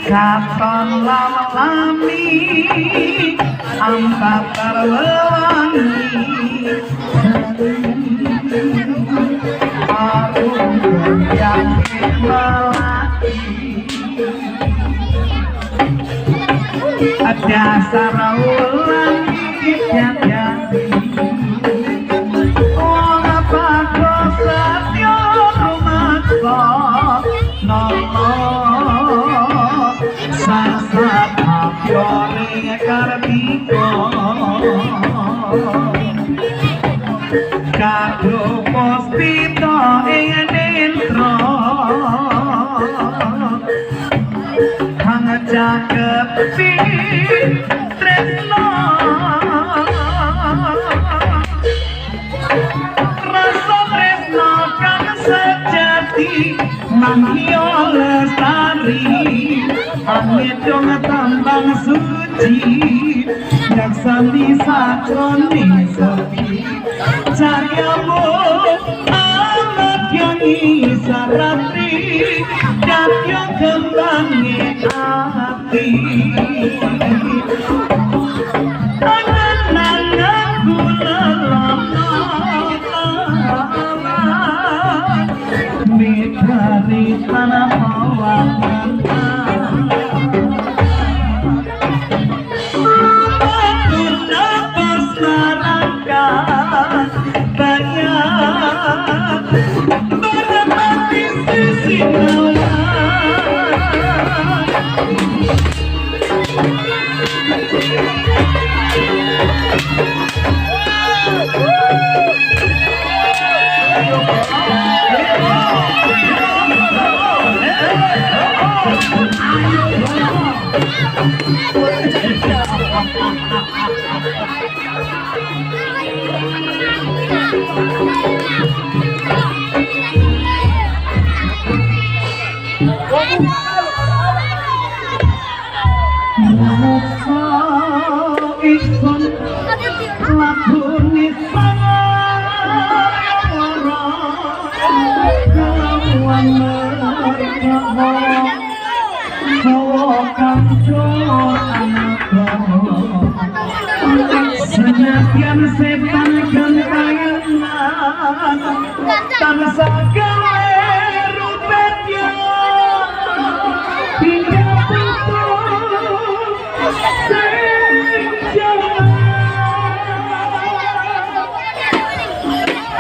katon lami ampatar wewangi arum yang melati ada sarawulan jadi ora padha setya rumaksa sasat apione kartika kado pospita ing netra hang jaket tresno rasa tresno kang sejati mangyo lestari amit dong tambang suci yang sandi sakroni sepi caryamu amat yang saratri dan yang kembangi hati Senyakian setan gentayangan tansah gawe rupetnya hingga putus sing jalan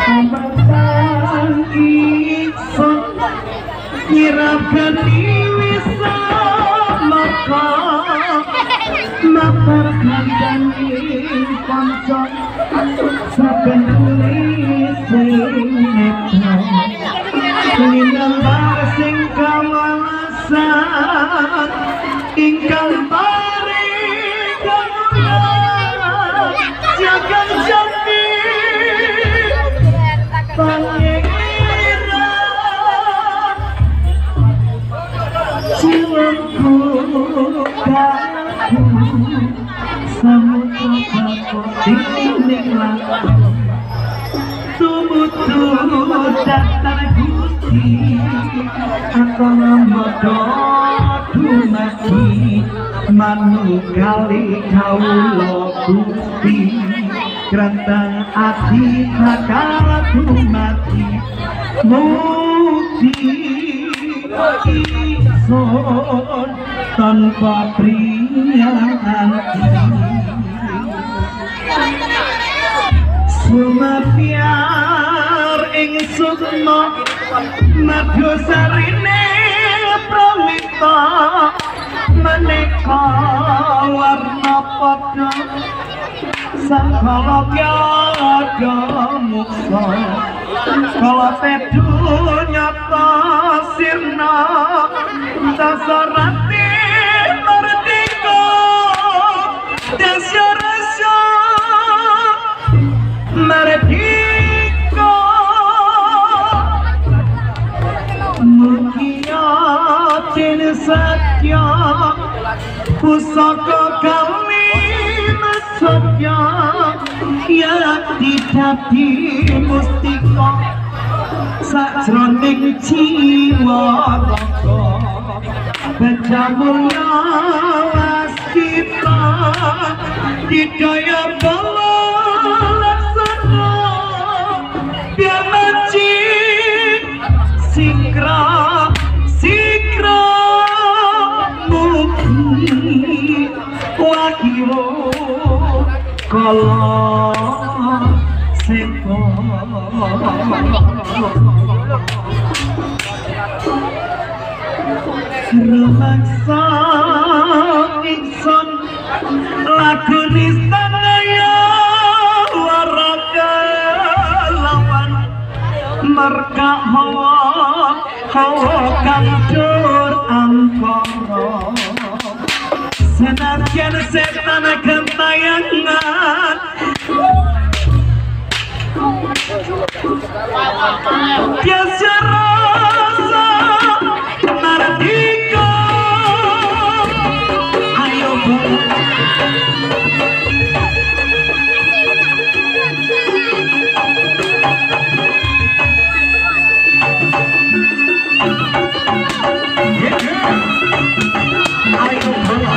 pembatan iksan nyirapkan iwisa maka mabar kandani pancon saben sing netra linambar sing kawasan ingkang paring kawula jagan jati pangeran jiwaku kaku samudra tining langkah tumut datar gusti atau modo dumadi manunggali kawula gusti krantang ati hakala dumadi mukti ingsun tanpa priyanti sumapiar ing sukma madhusarine pramita maneka warna padha sakala kyada muksa kala tedu nyata sirna dasarati merdeka dasarasa merdeka mukiyatin satya pusaka kami masya ya didadi mustika sajroning jiwa raga becamulya waskita didaya bala laksana biamaji sikra sikra mugi wakiwo kala seko rumaksa ingsun lagu nistanaya waraka lawan marka hawa hawa kang dur angkara senadyan setan gentayangan biasa rasa merdeka ayo ayo